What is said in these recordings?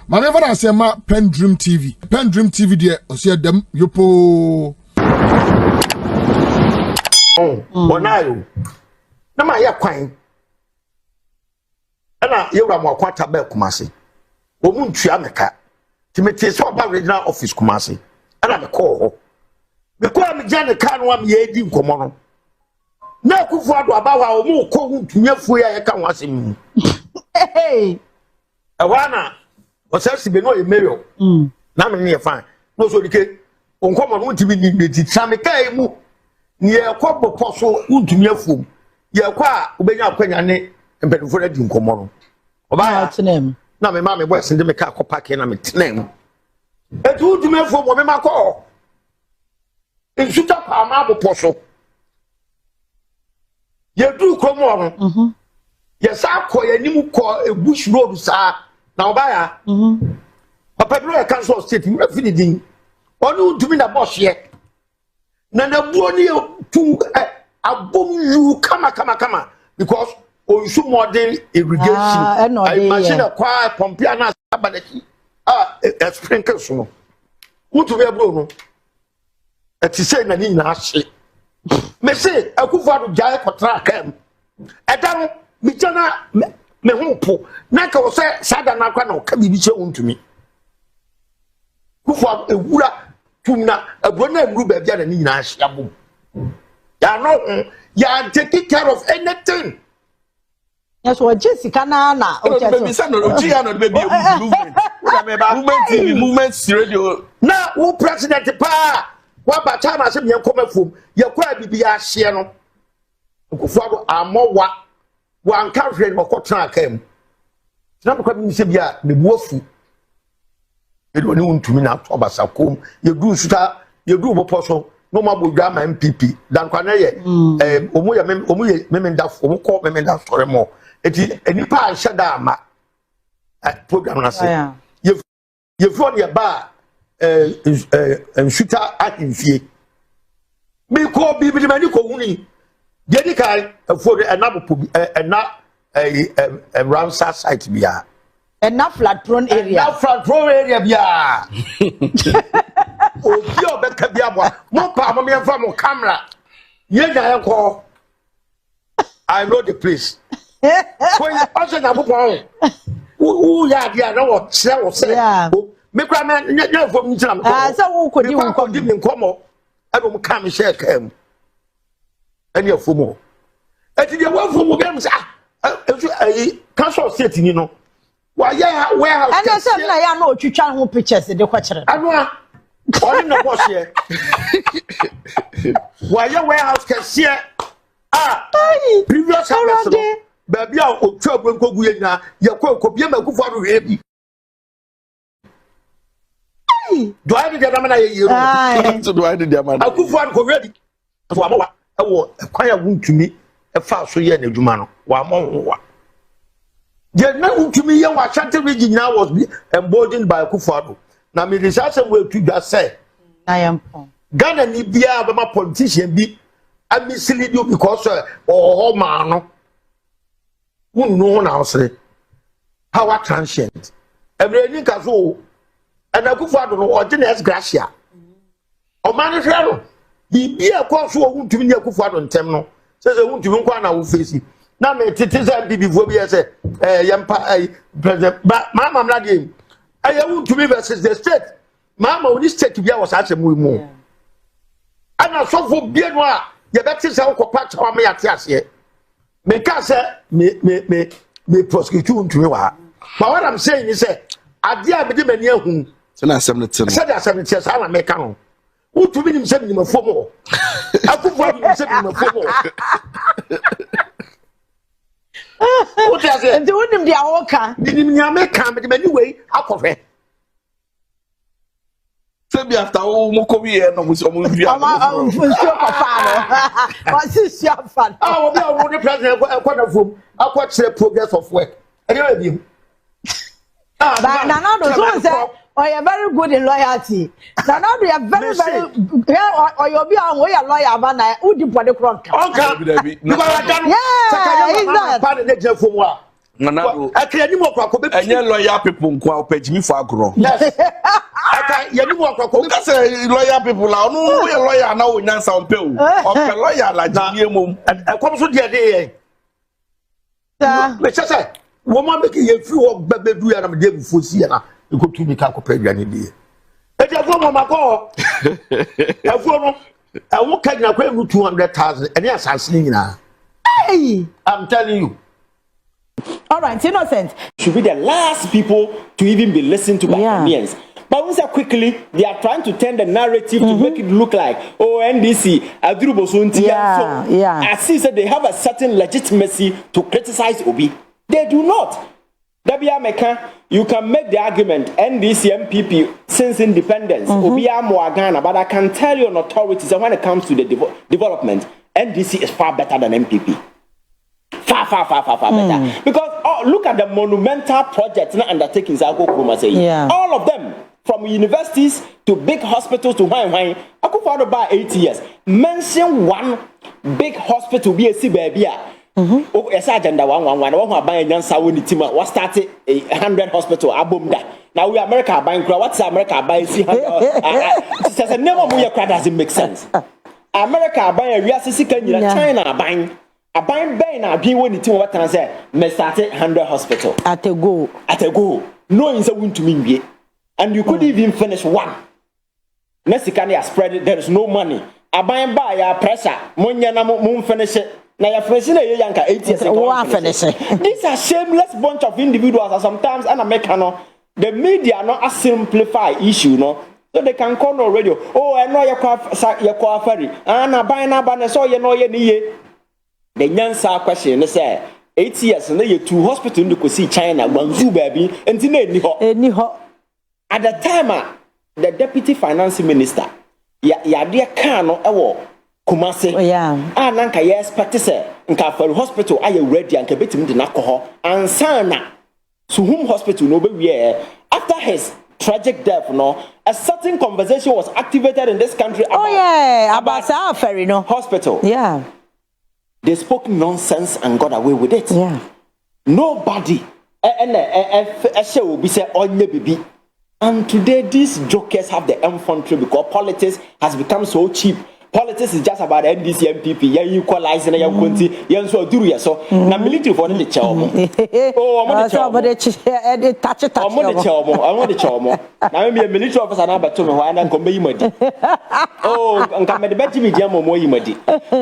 Mama ever say ma PENDREAM TV. PENDREAM TV there osia dem yopo. Onayo. Na ma ya kwan. Ana yewra mo akwata ba Kumasi. Omu ntua meka. Timete so ba regional office Kumasi. Ana me call ho. Me call me jane ka no am ye di nkomo no. Na kufu ado abawa omu ko ntuafu ya ka ho asem. Hey. Awana osasi be no e mayor. Na me ne fine. No so dike onkomo no ntimi ni ti chame kai mu. Ye kwa boposo ntuafu. Ye kwa ubenya akwanya ne mpedufo na di nkomo no. Oba ya tenem. Na me ma me boy sende me ka akopake na me tenem. Etu ntuafu mo me makọ. Insuta pa ma boposo. Ye du kromo no. Yes, I call a new call a bush road, sir. Now, by Papa, you can so state, you are feeding. Or to me, the boss yet. Nana Bonnie to a boom, you come, because on some modern irrigation, I imagine a quiet Pompiana, a sprinkle snow. What to be a blow? At the same, and in our shit. May say, I could find a giant for track him. I don't. Mijana me hopo na ka wo se sada na kwa na ka bibi che untumi kufu ewura tumna abro na emru ba bia na ni nyina ahia bom ya no ya take care of anything. Yes, what Jessica na o baby say no oji ya no baby movement na me ba movement TV movement radio na wo president pa wa ba chama se me nkoma fom ye kwa bibi ahia no kufu abo amowa one country no kotra kam na ko bi se bia me buafu e do ni untumi na to basakom ye du suta ye du boposo no ma bodwa ma NPP dan kwa na ye omu ye memenda omu ko memenda sore mo eti enipa ahye da ama program na se ye fo de ba suta atinfie me ko bi de mani ko huni Jadi kai for a Ramsar site bia. Enough flat prone area. Enough flat prone area bia. O bio be ka bia mo. Mo pa mo me fa mo camera. Ye na enko. I know the place. Ko ye also na bopon. Who ya dia na wo se wo se. Me kra me nya fo mi tira me. So wo kodi wo kodi me nkomo. E bo mo kam share kam. Any of Fumo. At the one from games, council state, you know. Why, yeah, warehouse. And I said, I know you try who pictures the question. I know. All in the boss here. Why, your warehouse can see previous house. Baby, I'll trouble go with now. Your cocoa be a good for baby. Do I need the man? Do I need the man? I could find already. Ewo kwaya wuntumi efa so ye na adwuma no wa monwa je na wuntumi ye wa Ashanti region now was emboldened by Akufo-Addo na me research we tudwa say na yampo Ghana ni bia be ma politician bi amislead you because ho ma no wonu na osre power transient every ni ka so and Akufo-Addo no ordinance gracia o man hwero bibi e ko so wuntumi ne Akufo-Addo ntem no se wuntumi nkwa na wo face na me tete za bibi vo bi se yempa president mama mlade wuntumi versus the state mama oni state bia was asem mu ana so fo bia no a ye beti se wo pa cha ma yate ase me ka se me prosecute wuntumi wa but what I'm saying is say ade a me de mani ahu se na asem ne tino se da asem ne tino sa na me ka no Utu bi ni se ni mafomo. Akufo ni se ni mafomo. Utu ase. Nti wonim dia woka. Ni nya me kan me de mani wei akofre. Se bi after wo mo ko bi e no mo so mo bi a. Ama funso papa no. Wasi sia fan. Ah, obi a wo ni president na fom. Akwa kire progress of work. Anyway bi. Ah, na do so say or you're very good in loyalty. Now you are very or you'll be on your lawyer, but who did for the front? Okay, yeah, part of the Nanado. Aka yeni mo kwako be. Enye lawyer people nkwa opejimi for agro. Yes. Aka yeni mo kwako. Nka say lawyer people la onu we lawyer na wo nyansa ompe o. Ope lawyer la jibie mom. Kom so de ye. Me say woman make ye free work bebedu ya na me de bufosi ya na. Iko tu mi ka ko pe aduane de. E de fo mo mako. E fo no. I won't catch na kwa 200,000 and yes asking na. Hey, I'm telling you. All right, innocent. Should be the last people to even be listened to by Ghanaians. But once quickly, they are trying to turn the narrative to make it look like, oh, NDC, I see that they have a certain legitimacy to criticize Obi. They do not. You can make the argument NDC NPP since independence, Obi Ghana, but I can tell you on authorities that when it comes to the development, NDC is far better than NPP. Far better. Because look at the monumental projects and undertakings I go all of them, from universities to big hospitals to wine. I could find about 80 years. Mention one big hospital be a baby. Oh, yes, agenda 111. I want to buy a young Saudi team. What started 100 hospital? Abumda. Now we America buying. What's America buying? Says a name of your crowd doesn't make sense. America buying. We are China buying. A buying bay now. Being when the team what can say? Me started 100 hospital. At a go. No, it's a win to me. And you couldn't even finish one. Next you spread it. There is no money. A buying by your pressure. Munyana moon finish it. Now you're finishing a young 8 years ago. These are shameless bunch of individuals, and sometimes an American, the media not simplify issue, no, so they can call no radio. Oh, I know your ferry, and I buy na banner, so you know you need. The young question they say 8 years and you two hospital you could see China, Guangzhou baby, and Tine. At the time, the deputy finance minister, ya dear Kano Awo. Kumase. Nanka yes, Patisse, and Kafel Hospital, I ready and Kabitim de Nakoho, and Sana. To whom hospital no be after his tragic death, no, a certain conversation was activated in this country about Ferry, no hospital. Yeah. They spoke nonsense and got away with it. Yeah. Nobody will be said on the baby. And today these jokers have the infantry because politics has become so cheap. Politics is just about NDC NPP. You equalize and you continue. You so do you so. Now military for the chow. Oh, I'm the touch. I'm the chow. Now I'm a military officer. Now, but to me, why I'm going to be oh, I'm coming to bet me more.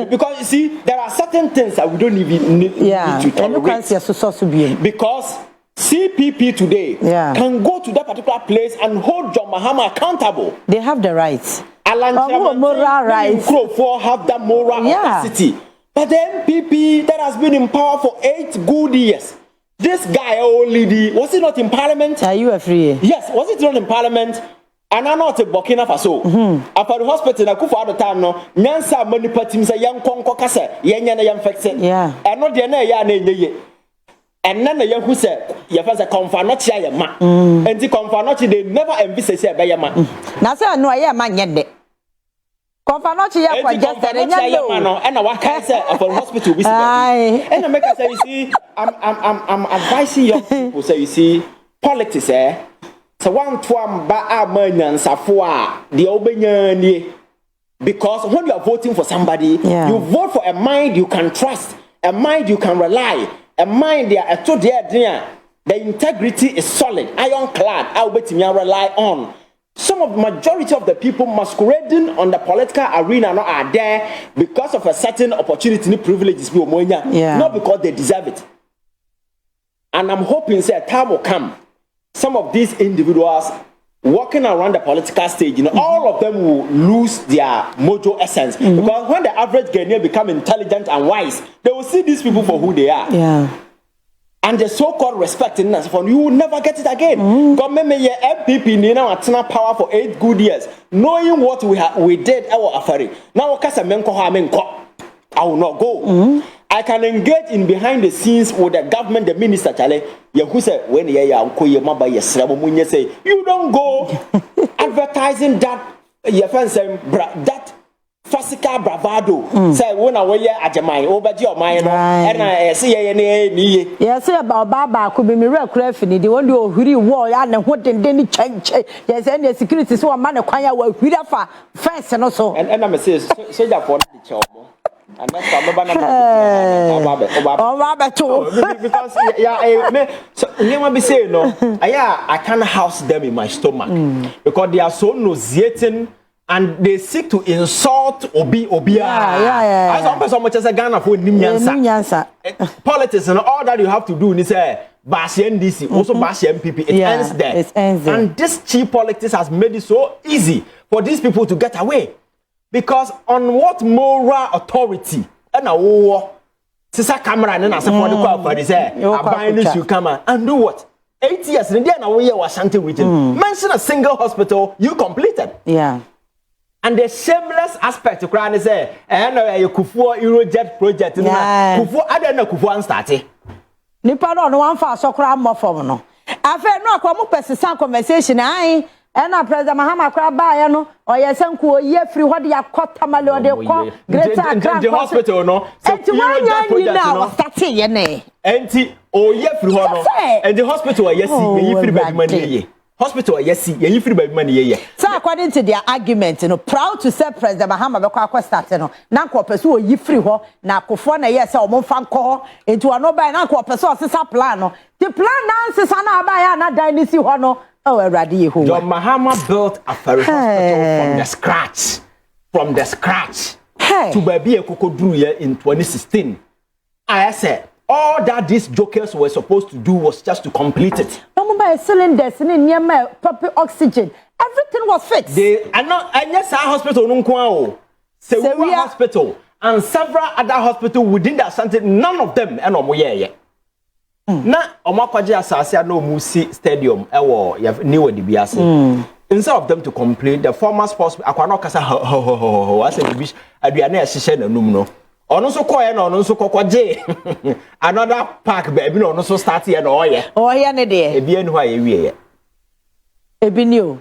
Because you see, there are certain things that we don't even need to tolerate. Because CPP today can go to that particular place and hold John Mahama accountable. They have the rights. Moral rights. Have that moral capacity. But the NPP that has been in power for 8 good years. This guy only was he not in parliament? Are you free? Yes, was it not in parliament? And I'm not a Burkina Faso. After the hospital, I could for the time no. Nyansa money parties a young conco kase, yanya young faxen. Yeah. And not the name. And then the young who said, "Your father Confrontation, your man." And the Confrontation they never envisage by your man. Now, sir, no, I am man yet. Confrontation, and what can I say for hospital? And I make us say, you see, I'm advising young people. Say, you see, politics, so one to ba man safwa the obeying because when you are voting for somebody, you vote for a mind you can trust, a mind you can rely. A mind there, a to there, the integrity is solid, ironclad. I'll bet me rely on. Some of the majority of the people masquerading on the political arena are there because of a certain opportunity, privileges, not because they deserve it. And I'm hoping that time will come. Some of these individuals walking around the political stage, all of them will lose their mojo essence. Because when the average Ghanaian become intelligent and wise, they will see these people for who they are. Yeah. And the so-called respect in us, you will never get it again. God made me MPP now at power for 8 good years, knowing what we did our affair. Now, I will not go. I can engage in behind the scenes with the government, the minister, who said, when you don't go advertising that your friends that physical bravado. Say when I wear ajamai obaji o mine no and I see ye ni. Yes, about Baba could be mirror crafty. The one you hurry war and what and then change. Yes, and the security so a man acquire will read for fence and also. And I'm a say that for the job. And that's because you might be saying no, I can't house them in my stomach because they are so nauseating and they seek to insult Obi. I don't so much as a Ghana for Nimyansa. Politics and all that you have to do is bash NDC, also bash NPP. It ends there. It ends there. And this cheap politics has made it so easy for these people to get away. Because on what moral authority and a war, Sisa camera and I support the crowd for this this you come and do what? 8 years and then we was Shanty region. Mention a single hospital you completed. Yeah. And the shameless aspect to crowd is and you Kufu Eurojet project. Kufu I don't know Kufu started. Nipa no one for so crowd more for no. I feel no come person conversation and President Mahama Kraba no or yesanku ye free what ya kotamale or de ko greater the hospital no so you now starting ye ne enti o ye free ho no and the hospital ye see ye free baby money ye hospital ye see ye free baby money ye so according to their argument you know proud to say President Mahama be kwa start no na ko person o ye free ho na akofo na ye say o mo fa nko enti ono bai na ko person o sesa plan no the plan na sesa na bai ya na dan ni si ho no. Oh, John Mahama built a ferry hospital from the scratch to baby a Kokodru in 2016. I said all that these jokers were supposed to do was just to complete it. No more cylinders in near proper oxygen. Everything was fixed. They are not. And yes, our hospital no Seria Hospital and several other hospitals within that center. None of them and na omakwaje asase na omusi stadium ewo new dibiase instead of them to complain the former sports akwano kasa as a bish aduane ehihye nanum no ono so koye na ono so kokwaje another park baby no ono so start here na oye ne de ebi enu ha ewie ebi ni o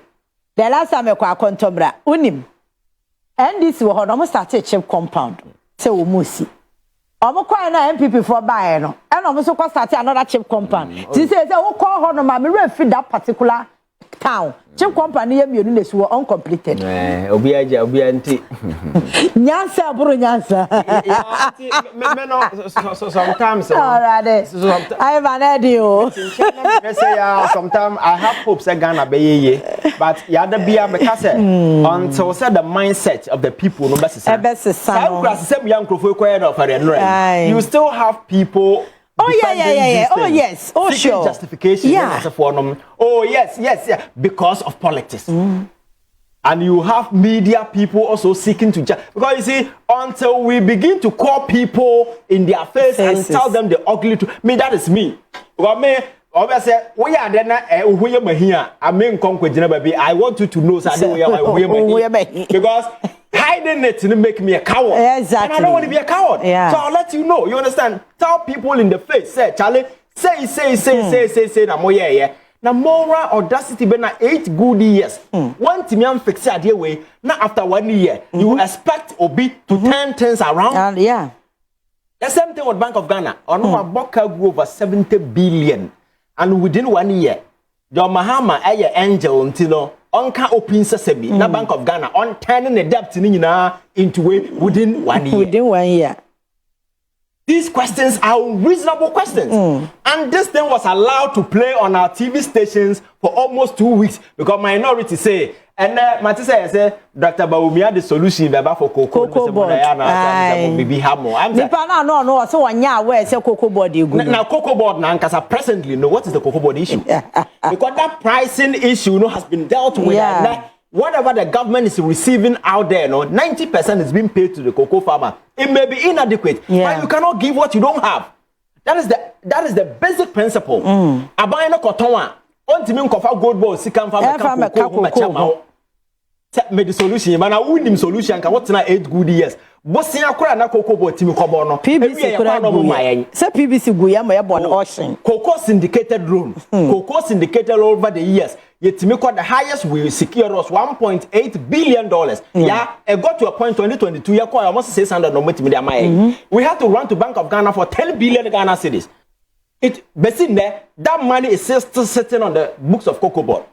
the last time kwa kontombra unim NDC wo ho no start chip compound se wo musi Omokwai na NPP for buy no. And almost go start another chip compound. This say who call her no ma me refi that particular town. Chip company ye mienu nesu uncompleted. Obi anti. Nyansa buru nyansa. Me no sometimes. Alright. I have an idea. Say sometimes I have hopes that Ghana be ye. But yada bia me ka say until say the mindset of the people no best you still have people. Oh yeah. Oh yes. Oh sure. Justification. Yeah. Oh yes. Because of politics. And you have media people also seeking to because you see, until we begin to call people in their face and tell them the ugly truth. Me, that is me. Because me, obviously, we are then here. I mean, baby. I want you to know that because hiding it to make me a coward. Exactly. And I don't want to be a coward. Yeah. So I'll let you know. You understand? Tell people in the face. Say, Charlie, say, na na moral audacity be na 8 good years. One time fix it the way. Now after 1 year, you expect Obi to turn things around. Yeah. The same thing with Bank of Ghana. On Boka grew over 70 billion. And within 1 year, John Mahama a angel until onka open sesame. Na Bank of Ghana on turning the debt into within 1 year. Within 1 year. These questions are reasonable questions. And this thing was allowed to play on our TV stations for almost 2 weeks because minority say, and Matisa say, Dr. Baumia, the solution for cocoa board. Maybe have more. No, so one year where say cocoa board you good. Now, cocoa board now, because I presently know what is the cocoa board issue. Because that pricing issue has been dealt with. Whatever the government is receiving out there, 90% is being paid to the cocoa farmer. It may be inadequate, but you cannot give what you don't have. That is the basic principle. Abaye no kotonwa, ontimi nkofa gold ball sika farmer cocoa. Made the solution, man. I wouldn't solution. Can what's na 8 good years? Bossing akura na cocoa board timi kobo no. PBC kura no. Say PBC guya mo ya born ocean. Cocoa syndicated loan. Cocoa syndicated over the years. yet me the highest we secure us $1.8 billion. Yeah, it got to a point 2022, yeah, almost 600 no media. We had to run to Bank of Ghana for 10 billion Ghana cedis. It basically that money is still sitting on the books of Cocoa Board.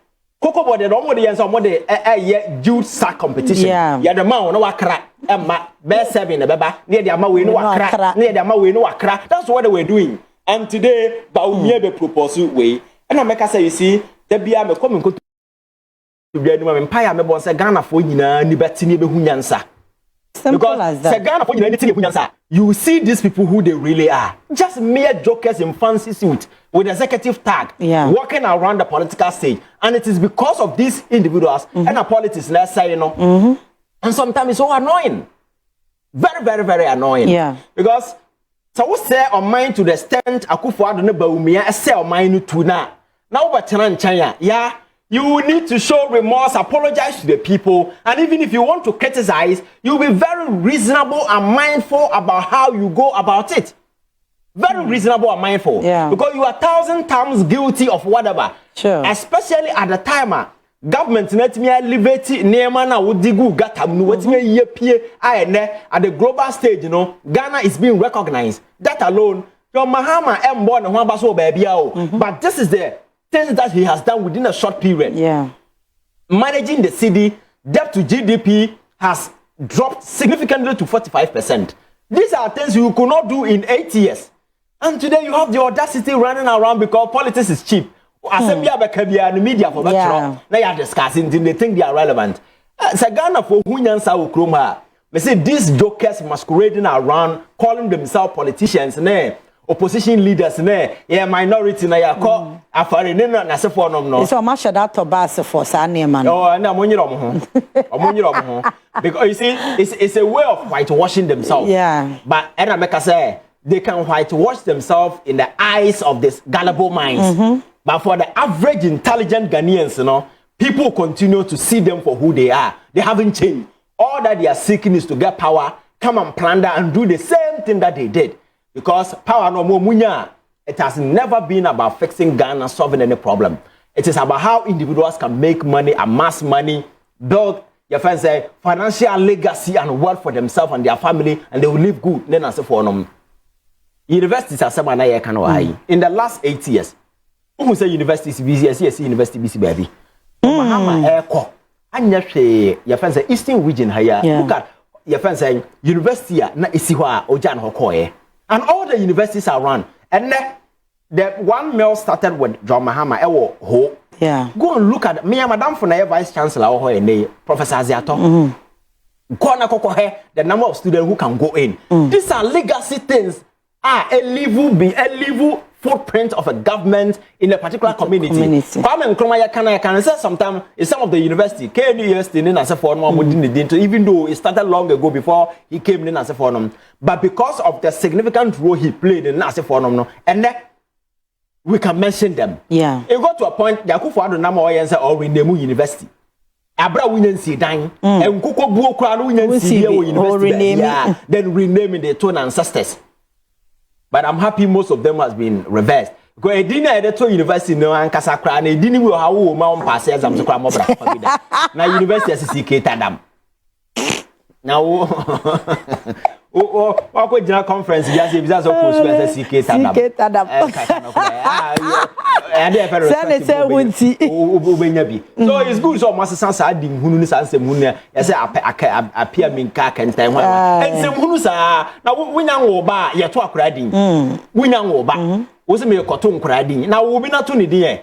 Cocoa Board, they don't want the answer on the youth sack competition. Yeah, the man no crack. Best 7 the baba near the amawe no crack. Near the amawe no crack. That's what they were doing. And today, Baumia be propose way. And I make us say, you see, the beer me come to be a empire me bonse Ghana for you na ni betini be hunyansa. Simple as that. Ghana for you anything hunyansa. You see these people who they really are. Just mere jokers in fancy suit with executive tag, walking around the political stage. And it is because of these individuals and the politics, let's say, you know. And sometimes it's so annoying. Very, very, very annoying. Yeah. Because so we say on mine to the extent Akufo-Addo ne Bawumia say on mine to now. Now but China, yeah, you need to show remorse, apologize to the people, and even if you want to criticize, you'll be very reasonable and mindful about how you go about it. Very reasonable and mindful. Yeah. Because you are 1,000 times guilty of whatever. Sure. Especially at the time. Government net me elevate neema na wodigu gatam no wetime yepie at the global stage, you know, Ghana is being recognized. That alone, your Mahama embo na ho abaso baabia o. But this is the things that he has done within a short period. Yeah. Managing the city, debt to GDP has dropped significantly to 45%. These are things you could not do in 8 years. And today you have the audacity running around because politics is cheap. Assembly in the media for now you are discussing, they think they are relevant. Ghana for Hunyansa Ukroma, they say these jokers masquerading around, calling themselves politicians, opposition leaders, minority, call a foreign na se for no. So much that to bass for Sanya man. Oh, and I'm on your because you see, it's a way of whitewashing themselves. Yeah. But and I make say they can whitewash themselves in the eyes of these gullible minds. But for the average intelligent Ghanaians, you know, people continue to see them for who they are. They haven't changed. All that they are seeking is to get power, come and plunder and do the same thing that they did. Because power no more munya, it has never been about fixing Ghana, solving any problem. It is about how individuals can make money, amass money, build your friends say financial legacy and wealth for themselves and their family, and they will live good. Then I say for them. Universities are someone I can in the last 8 years. Who say university is busy? Yes, university busy, baby. Mahama Airco. And your friends say Eastern region here. Look at your friends saying university na isiwa Ojan Hokoe. And all the universities are run. And the one mill started with John Mahama Ewo Ho. Yeah. Go and look at me and Madam Funaya Vice Chancellor or Professor Aziato. Go and Kokohe, the number of students who can go in. These are legacy things. A level footprint of a government in a particular community. Kwame Nkrumah can say sometimes in some of the university, KNU University in Asafo, even though it started long ago before he came in Asafo, but because of the significant role he played in Asafo, and then we can mention them. Yeah, it got to a point. The Akufo-Addo Nama Oyense or rename university. Abra Winyansi dying, and Kuko Buokra Winyansi university. Yeah, then renaming their two ancestors. But I'm happy most of them has been reversed. Because I didn't at the university no and Kasakra and I didn't know how woman pass exams to come over. Now university has CK Tadam. Now what could you conference just if that's of course CK Tadam. So it's good so must sense adding hunu sanse munia ya say appear min car can time and some hunu sa na winya wo ba ye to akura din winya wo ba wo se me koto nkura din na wo bi na to ni din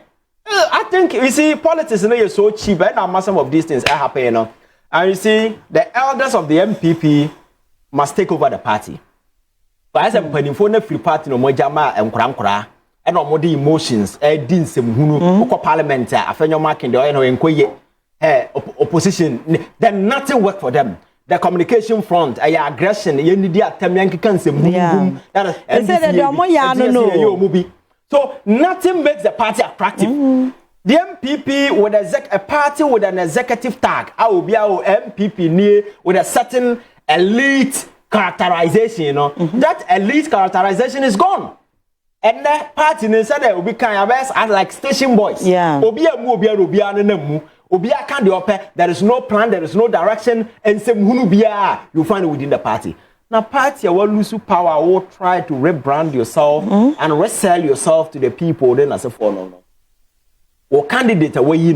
I think you see politics no is so cheap and now some of these things are happening, you know. And you see the elders of the NPP must take over the party. But as a panifo na free party no mo jama nkura and no more emotions din sem hunu ko parliament afenyo marking the no enkoye opposition then nothing work for them. The communication front aggression ye need atem yankan sem hunu that so nothing makes the party attractive. The MPP with a party with an executive tag, I will be our MPP near with a certain elite characterization, you know. That elite characterization is gone. and that party in said will be kind of best as like station boys. Yeah. Obia mu obia and mu. Obia can't do there is no plan, there is no direction, and some hunubia you find it within the party. Now party will lose power will try to rebrand yourself and resell yourself to the people then as a for no. Or candidate away you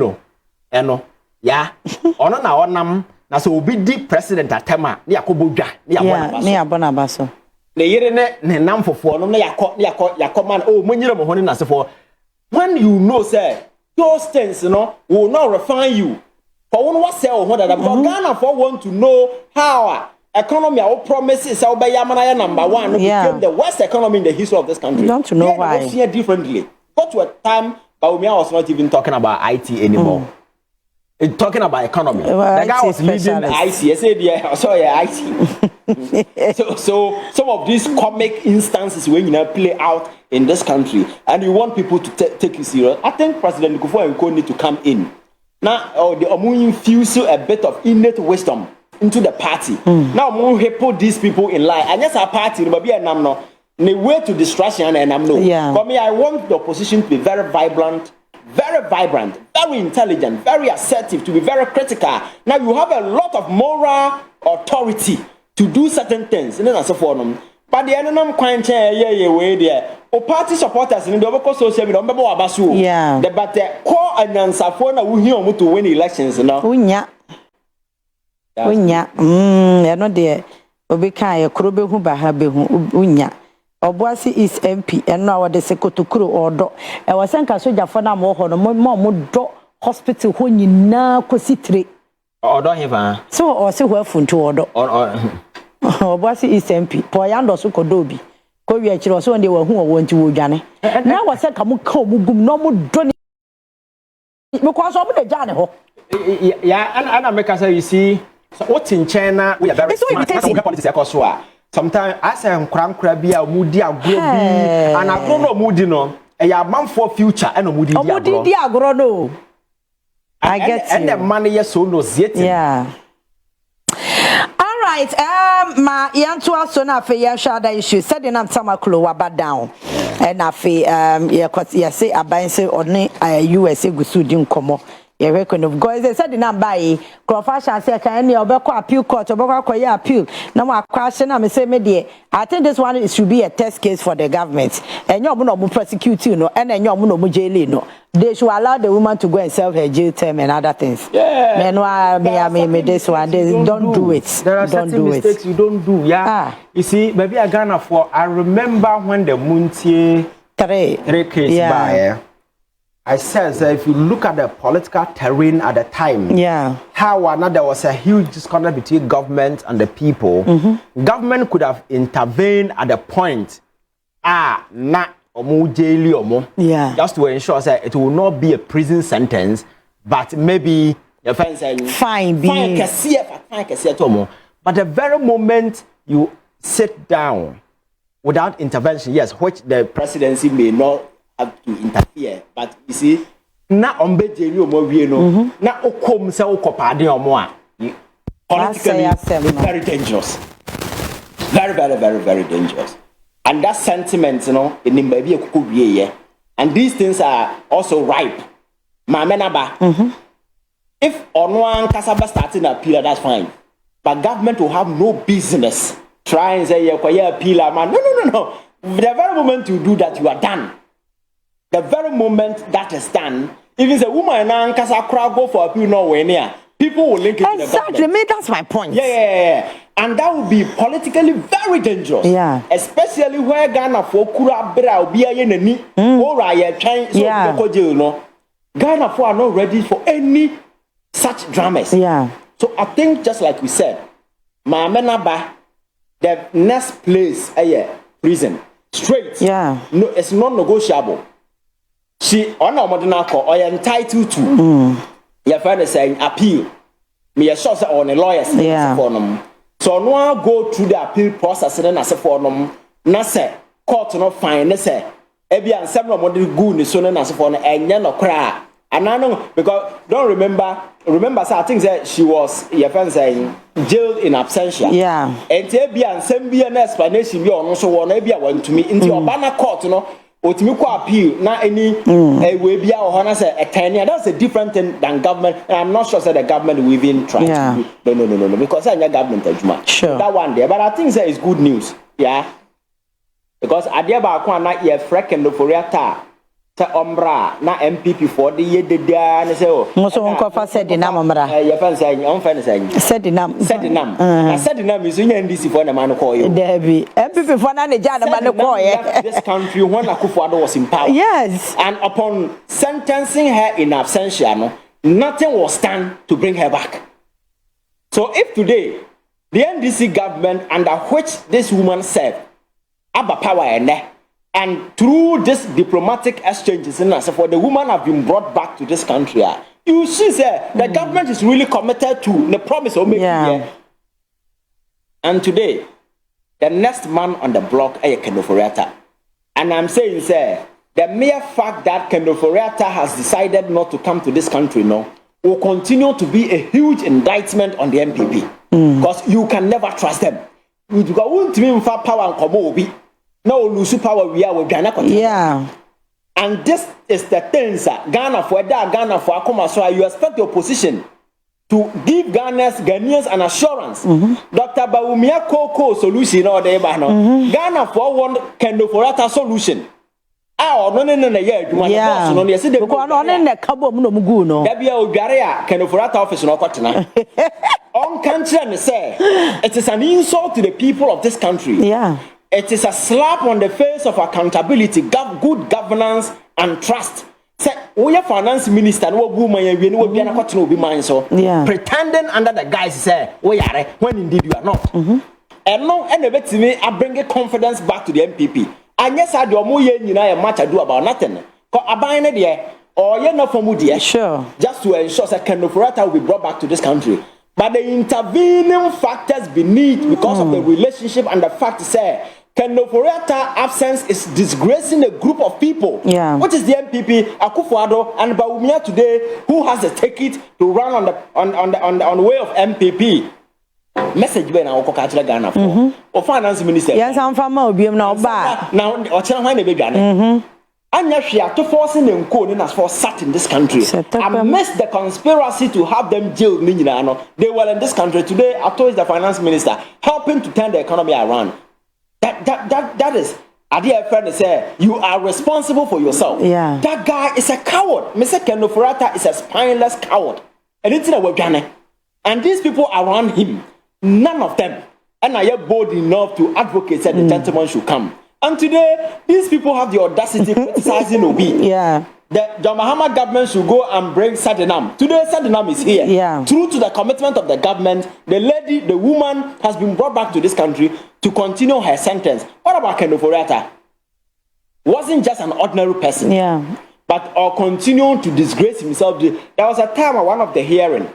know. Yeah. Ono na onam na so obi di president atema na yakobodwa na Yabonabaso. Ne yere ne nam fofo no na yakọ man oh monyire mo honi na sefo. When you know say those things will not refine you. For one was say oh that because Ghana for want to know how economy our promises how be yamana number 1 became the worst economy in the history of this country. Don't you know why? See it differently. Got to a time Bawumia was not even talking about IT anymore. Talking about economy. The guy was leading IT. I said, yeah, sorry, IT. so some of these comic instances when you play out in this country and you want people to take you serious, I think President Kufuor need to come in. Now, the infuse a bit of innate wisdom into the party. Now, we put these people in line. And yes, our party, but be a namno. The way to distraction and I'm no. For me, I want the opposition to be very vibrant, very intelligent, very assertive, to be very critical. Now you have a lot of moral authority to do certain things. And then I say for them. But the enemy can't way there. O party supporters in the local social media, remember Abasu. Yeah. But the core and answer for now we hear to win elections now. Unya. You know there. Obeka Krobe hu bahabe hu unya. Obuasi is MP and now the Sekotokuro order. I was saying Kasoja for na mo do hospital ho nyina kwasitre. Order him so or say where fun to order. Obuasi is MP. Poyando so kodobi. Ko wi akire so nde wa hu wo nti wo dwane. Na was say kamu ka omugum no mo do ni. Because omo de jane ho. Yeah, and I make say you see what in China we are very smart. Politics akoswa. Sometimes I say nkra bia mudi agro bi and agro no mudi no e ya man for future and no mudi agro. Mudi agro no. I get you. And the money is so nauseating. Yeah. All right. Ma yanto aso na afi ya shada issue. Said na Tamaklo waba down. And afi ya say abanse oni USA gusu di nkomo. You reckon of God they said na buy Confrontation say can any obeko appeal court obeko akoye appeal na mo akwase na me say me dey I think this one should be a test case for the government enyo omo no prosecute you no and enyo omo no mo jail no they should allow the woman to go and serve her jail term and other things. Yeah. Me this one they don't do it. There are don't certain do mistakes it. you don't do. Yeah. You see, maybe I Ghana for I remember when the Muntie three case by I said if you look at the political terrain at the time, how there was a huge disconnect between government and the people. Government could have intervened at the point, just to ensure that it will not be a prison sentence, but maybe fine. But the very moment you sit down without intervention, yes, which the presidency may not have to interfere, but you see, na ombe jeli omo wie no, na okom se okopade omo a politically very dangerous, very dangerous, and that sentiment, you know, in baby okuko wie ye, and these things are also ripe. Mamenaba, if Onwan Kasaba starting appeal, that's fine, but government will have no business try and say appeal, man. No. The very moment you do that, you are done. The very moment that is done, if it's a woman and Kasakra go for appeal nowhere near, people will link it to the government. Exactly, that's my point. Yeah. And that would be politically very dangerous. Yeah. Especially where Ghana for Kura Bra be a yenny, or I trying so Ghana for are not ready for any such dramas. Yeah. So I think just like we said, Mamenaba, the next place prison. Straight. Yeah. No, it's not negotiable. She on a modern or entitled to your friend is saying appeal. Me a short on a lawyer for them. So no go through the appeal process and then I say for them, na say court no fine, na say ebi and several modern good so na say for them and no cry. And I know because don't remember so I think that she was your friend saying jailed in absentia. Yeah. And ebi and some be an explanation be on so one ebi went to me into Obama court no. Otimi appeal na any we bia or na say a 10 year. That's a different thing than government. And I'm not sure that the government will even try to do. No. Because I government judgment. Sure. That one there. But I think that is good news. Yeah. Because adia ba kwa na ye freken no foriata. Say ombra na NPP for the year de na say oh. Mo so nko fa said na ombra. Ye fan say on fan say. Said nam. Na said nam is NDC for na man call you. There be NPP for na ja na man call ye. This country when Akufo-Addo was in power. Yes. And upon sentencing her in absentia, no, nothing was done to bring her back. So if today the NDC government under which this woman served have a power and through this diplomatic exchanges for the woman have been brought back to this country, you see the government is really committed to the promise of making here. And today, the next man on the block is Kendo Foriata. And I'm saying, sir, the mere fact that Kendo Foriata has decided not to come to this country now will continue to be a huge indictment on the NPP. Because you can never trust them. You won't even have power and come no lose power we are with Ghana. Yeah. And this is the thing, sir. Ghana for that, Ghana for Akoma. So you expect the opposition to give Ghanaians an assurance. Dr. Bawumia Koko solution or the Ghana for one Kendo Foriata solution. No, yeah. Because no, the cabo no. There be a Garia Kendo Foriata office no Kotana. On country and say it is an insult to the people of this country. Yeah. It is a slap on the face of accountability, good governance, and trust. Say, we are finance minister, no woman, we no be mine so. Pretending under the guise, say, we are when indeed you are not. And no, and to me, I bring a confidence back to the NPP. And yes, I do more much I do about nothing. Because I buy it there, or you're not from Mudia. Sure. Just to ensure that Kendo Foriata will be brought back to this country. But the intervening factors beneath, because of the relationship and the fact, say, Kendo Foriata absence is disgracing a group of people. Yeah. Which is the NPP, Akufo-Addo, and Bawumia today, who has the ticket to run on the way of NPP. Message when I walk out to Ghana for or finance minister. Yes, I'm from Mobium now. Now, or tell my baby Ghana. And yes, we are to forcing them coding as for sat in this country. I missed the conspiracy to have them jailed. They were in this country today. I told the finance minister helping to turn the economy around. That is, I dear friend say you are responsible for yourself. Yeah. That guy is a coward. Mr. Kendo Foriata is a spineless coward. And it's in a Ghana. And these people around him, none of them, and I am bold enough to advocate that the gentleman should come. And today, these people have the audacity criticizing Obi. Yeah. The John Mahama government should go and bring Sadinam. Today, Sadinam is here. Yeah. True to the commitment of the government, the woman has been brought back to this country to continue her sentence. What about Kendo Foriata? Wasn't just an ordinary person. Yeah. But continuing to disgrace himself. There was a time at one of the hearing.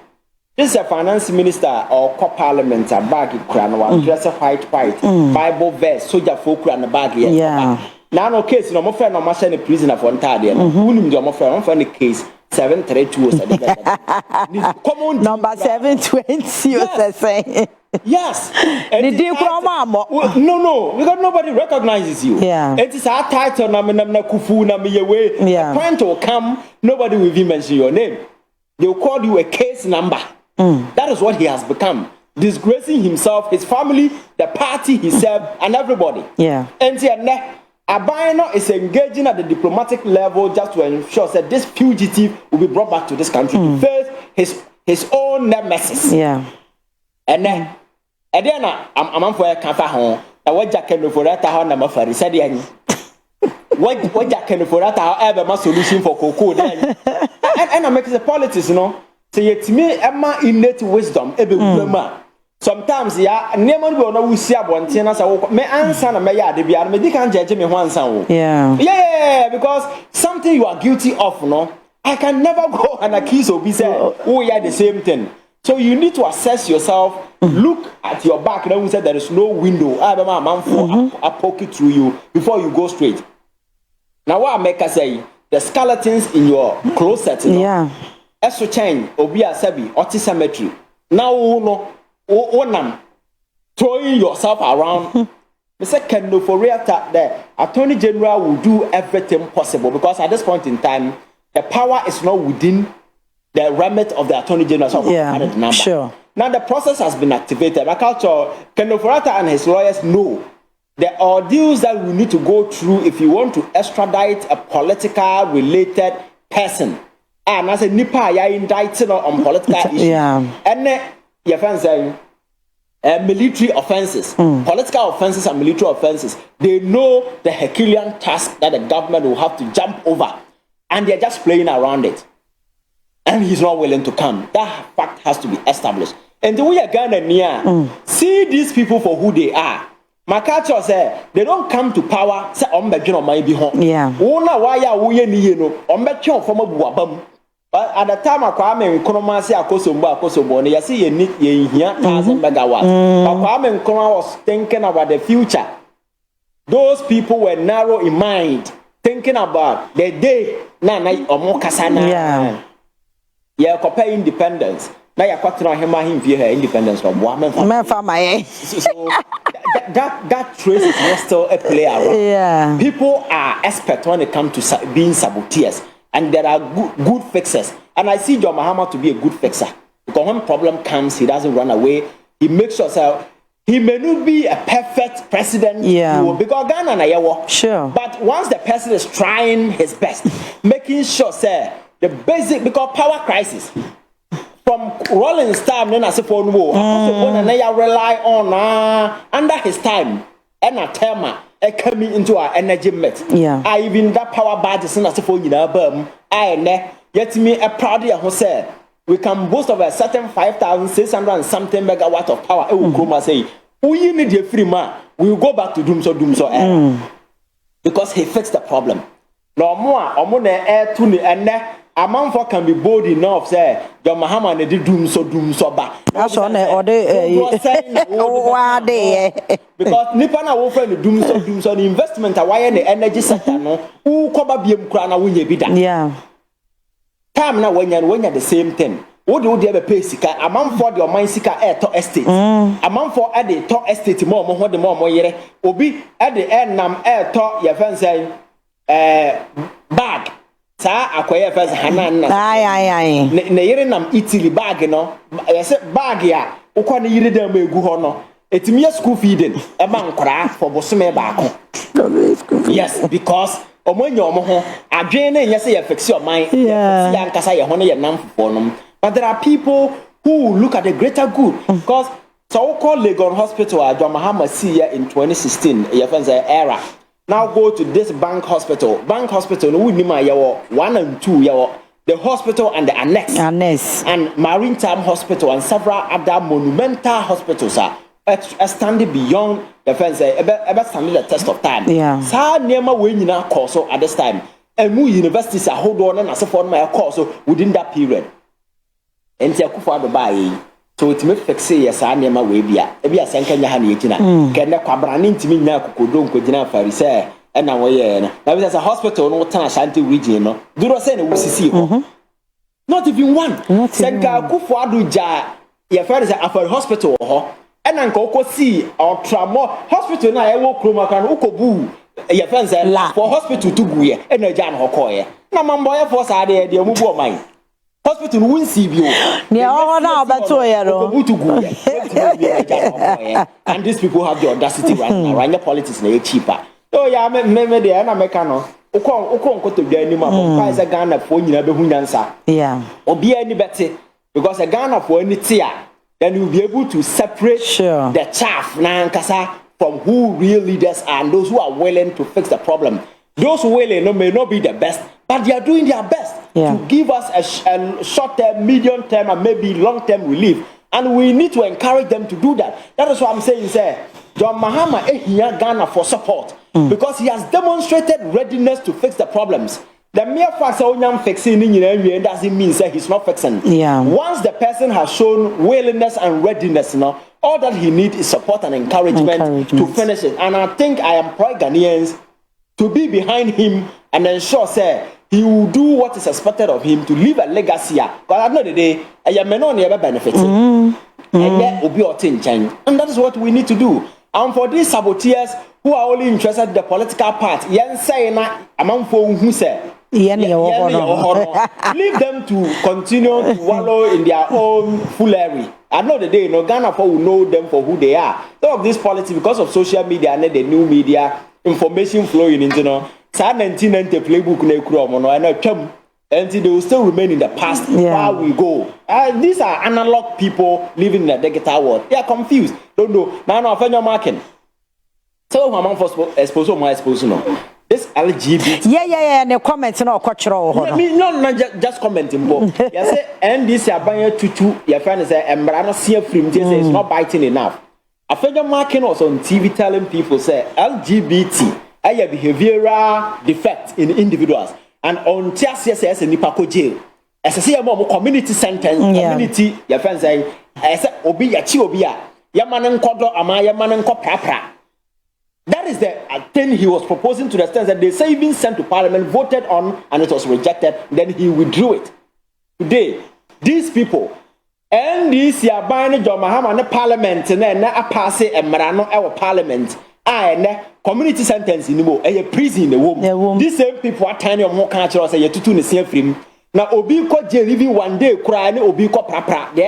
This is a finance minister or co-parliament bag in Kranawa, dress a white, Bible verse, soldier folk and the bag here. Yeah. Now, no case, no more friend, no more send prisoner for entire. Who knew your friend on the case 732 common number 720 yes. No, because nobody recognizes you. Yeah. It is our title, the point will come, nobody will even mention your name. They'll call you a case number. That is what he has become. Disgracing himself, his family, the party he served, and everybody. Yeah. And Abino is engaging at the diplomatic level just to ensure that this fugitive will be brought back to this country to face his own nemesis. Yeah. And then I'm for a cafe home. I want Kendo Foriata on number for said what Kendo Foriata however my solution for cocoa then. And I make the politics, you know. So yet me Emma innate wisdom sometimes never will know we see one thing as I may answer and may be I can't judge me once. Yeah, because something you are guilty of, no, I can never go and accuse or be said, oh, yeah, the same thing. So you need to assess yourself, look at your back, and we said there is no window. I have a man for a pocket through you before you go straight. Now what I make I say the skeletons in your closet, yeah. Eso chain obi asabi oti cemetery now no onam throwing yourself around Mr. Kendo Foriata, the Attorney General will do everything possible because at this point in time, the power is not within the remit of the Attorney General. So Sure. Now the process has been activated. My culture, Kendo Foriata and his lawyers know the ordeals that we need to go through if you want to extradite a political related person. And as a Nipa, you are indicted on political issues. And your friends saying military offenses, political offenses and military offenses. They know the Herculean task that the government will have to jump over, and they're just playing around it. And he's not willing to come. That fact has to be established. And the way Ghana near see these people for who they are. Makacho say they don't come to power. Say ombedwin oman bi ho. Wona why ya wo ye ni no ombetwe from abuabam. But at the time Kwame Nkrumah say akosombo no yesi ye hia 1,000 megawatts. But Kwame Nkrumah was thinking about the future. Those people were narrow in mind, thinking about the day na omo kasa na. Yeah, compare independence. Now you're quite him view her independence from woman. So that trace is not still a player. People are expert when it comes to being saboteurs, and there are good fixers. And I see John Mahama to be a good fixer because when problem comes, he doesn't run away. He makes sure he may not be a perfect president. Because Ghana na yawo. Sure. But once the person is trying his best, making sure the basic because power crisis. From Rollins' time, then I say for no, I rely on under his time, and a term coming into our energy mix. I even that power badge is not for you know, I yet me a proud who said we can boast of a certain 5,600 and something megawatt of power. Kuma say, we need a free man. We will go back to doom so because he fixed the problem. No more, I'm air to and a man for can be bold enough, say, John Mahama and the doom so bad. That's on the because Nipana will find the doom so the investment away in the energy sector, no, who cover be crana when you be done. Time now when you're the same thing. What do you ever pay sika? A man for your mind sika air to estate. A man for add the top estate more what the more yere. Obi at the end nam air to your friend say bag. Sa akwaya first hanan na na yire nam Italy bag no say bag ya ukwa na yire dem egu ho no etimi school feeding e ba nkora for bosome baako. Yes, because omonye omo ho adwen na nya say ya fix your mind ya nkasa ye ho no ye nam fofo no. But there are people who look at the greater good because so called Legon Hospital John Mahama see here in 2016 your friends era. Now go to this bank hospital. Bank hospital, no, we 1 and 2 the hospital and the annex. And Maritime Hospital and several other monumental hospitals are standing beyond the fence, standing the test of time. Sa nema we nyina course at this time. And mu universities are hold on and as for my course within that period. And Tiakufa the buy. So it may fix yes, I never way be a Sankanya Hanitina. Can the Quabranin to me now could don't go dinner for say, and now there's a hospital, no time Shanty region. Do not send a UCC. Not even one. Senka Kufuadu Ja, your friend is a hospital, and Uncle see or Tramo hospital. Now I walk Romakan Ukobu, your friends for hospital to Guya, and a Jan Hokoya. Now, Mamboya for Sadia, the move mine. Hospital win CBO. And these people have the audacity right now. Right now, politics is cheaper. Oh, yeah, maybe the Americano. Okon to be any more. Is a Ghana for you never answer. Or be any better because a Ghana for any tier, then you'll be able to separate the chaff from who real leaders are and those who are willing to fix the problem. Those who willing may not be the best, but they are doing their best to give us a short-term, medium-term, and maybe long-term relief. And we need to encourage them to do that. That is what I'm saying, sir. John Mahama is here Ghana for support because he has demonstrated readiness to fix the problems. The mere fact that fixing doesn't mean that he's not fixing. Once the person has shown willingness and readiness, all that he needs is support and encouragement to finish it. And I think I employ Ghanaians to be behind him and ensure, sir, he will do what is expected of him to leave a legacy. But at the end of the day, I may not ever benefit. And that is what we need to do. And for these saboteurs who are only interested in the political part, yen say na amanfo who say leave them to continue to wallow in their own foolery. I know the day, Ghana will know them for who they are. Some of this politics, because of social media and the new media, information flowing into Sad 1990 playbook and they will still remain in the past while we go. These are analog people living in the digital world. They are confused. Don't know. Now, I find your marking. So, my mom for expose my expose no. This LGBT. Yeah. The comments no cultural. No, just commenting. You say NDC abanye tutu. Your friend say embrano see film. Say it's not biting enough. I find your marking also on TV telling people say LGBT a behavioral defect in individuals. And on TSS and Nipako jail. As I say, more community sentence, community, your friends say, I said, Obi, Obia, Yamanan Kodo, Amaya Manan Kopra. That is the thing he was proposing to the extent that they say even sent to parliament, voted on, and it was rejected. Then he withdrew it. Today, these people, and this year, buying John Mahama and the parliament, and then a pass it and Marano, our parliament. And community sentence in the womb, a prison in the womb. These same people are tiny or more cultural, say you to the same film. Now, Obi ko jail living one day, crying, Obi ko prapra. You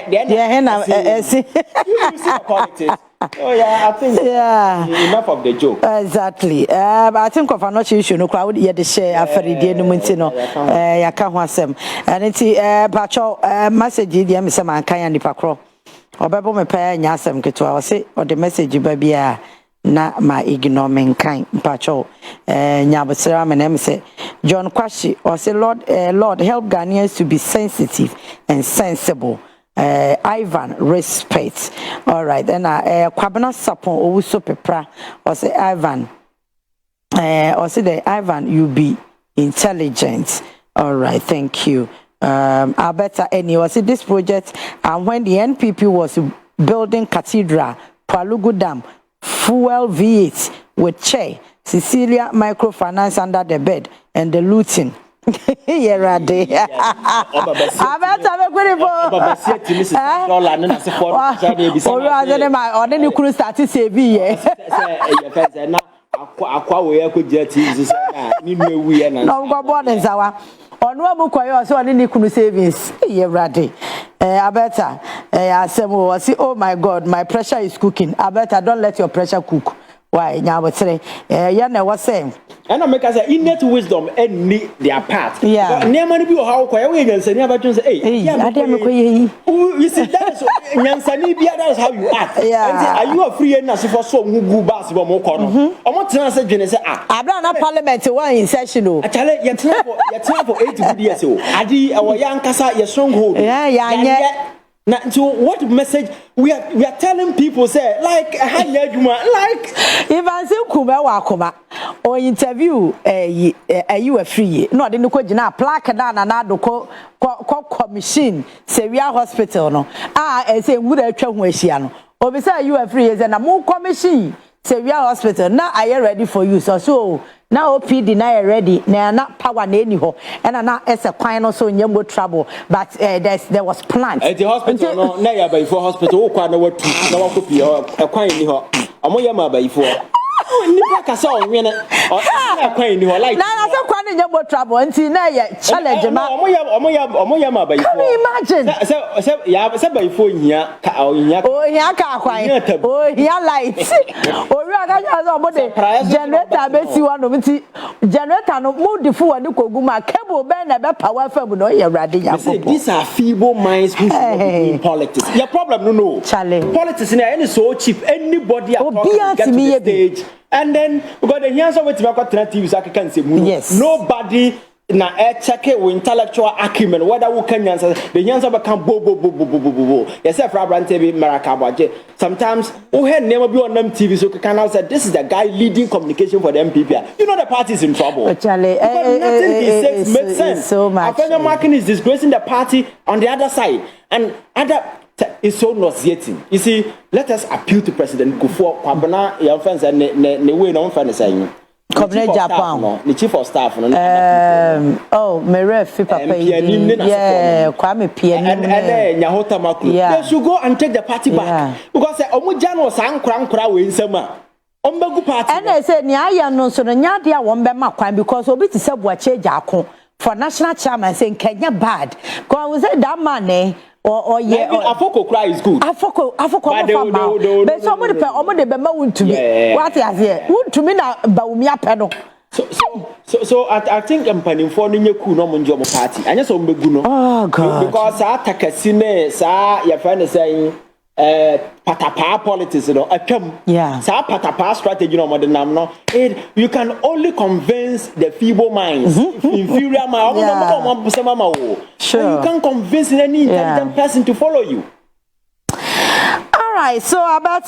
see the politics. Oh, yeah, I think enough of the joke. Exactly. I think of another issue, no crowd yet the share after the day, no Mintino, Yakawasem. And it's Pacho message, dear Miss Mankai and the Pacro. Or Babo me pay and Yasam get to our say, or the message, baby. Na ma ignore mankind pacho nyabosera me name say John Kwashi or say Lord help Ghanaians to be sensitive and sensible. Ivan respect. All right, then kwabena sapon owuso pepra or say Ivan you be intelligent. All right, thank you. Alberta anyway, see this project and when the NPP was building cathedral Palugu Dam fuel V8 with chair, Cecilia microfinance under the bed and the looting. Yeah, right there. Alberta, I said, oh my God, my pressure is cooking. Alberta, don't let your pressure cook. Why? Now, but say, yeah, what's saying? And I make us say innate wisdom and need their part. Yeah. Near many people how quiet we can say never just say, hey, you see that's that is how you act. Yeah. Are you a free and as for so who go basketball more corner? I'm not trying to say I'm not parliament one in session. I tell you, you're for 80 years old. Adi our young casa, your stronghold. Yeah. Now, so what message we are telling people say like if I say kuma or interview you a free no didn't go jina plaque down and commission Sevilla Hospital no say would atwa ho ahia no obi say you a free is na mo commission Sevilla Hospital now I am ready for you so now OPD now ready na power na any ho and na as a kwan no so nyambo trouble but there was plan at the hospital no na ya by for hospital kwa na watu na wakopi e kwan ni ho amoya ma by for ni baka so onwene o kwan ni ho like na so kwan nyambo trouble nti na ya challenge ma omoya ma by for can you imagine say by for hia ka hia ka kwan hia light ori aga so obode generator be si wa no mti generator no mood fu wa ni kogu ma cable be na be power fam no ye rade yakoko. These are feeble minds who should be in politics. Your problem no politics na any so cheap anybody at all get to the stage and then because the here so with me got TV so I can say nobody na check it with intellectual acumen whether we can answer the answer become bo yes if Abraham TV Marakabaje sometimes who had never be on them TV so can now say this is the guy leading communication for the NPP. You know the party is in trouble because nothing he says makes sense. So much Afenyo Markin is disgracing the party on the other side and other is so nauseating. You see, let us appeal to President Kufuor Kwabena your friends and ne way no friend saying Cabinet Japan. The chief of staff. Oh, Mary Papa. Yeah, Kwame Pianim. And Yahota Maklu. They should go and take the party back. Because Omujan was Ankra in summer. Ombagu party. And I said, Nya no so Nyadia won't be my crime because Obi to say what Jako for national chairman saying Kenya bad. Because was that man, or yeah, Afoko cry is good. Afoko, but somebody pay omode bema won to me. What is here? Won to me na baumia pedo. So I think I'm for no monjo party. And yes, oh God. Because I take a cine, sa your friend is saying patapa politics, yeah. Sa patapa strategy no more than no. You can only convince the feeble minds, inferior minds. Sure. You can convince any intelligent person to follow you. All right. So about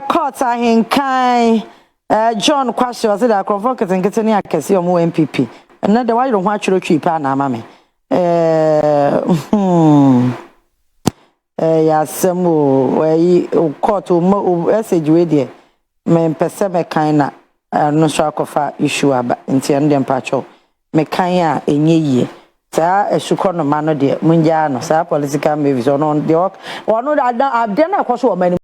court, I think John question was that Confrontation getting a case of NPP. And then the why you don't want you to keep an amame. Ya semu we court message we there me pese me kan na no so akofa issue aba nti ndem pacho me kan a enye yie saa esukọ no ma no de munja no saa political movies ono de ono da na akoso o mani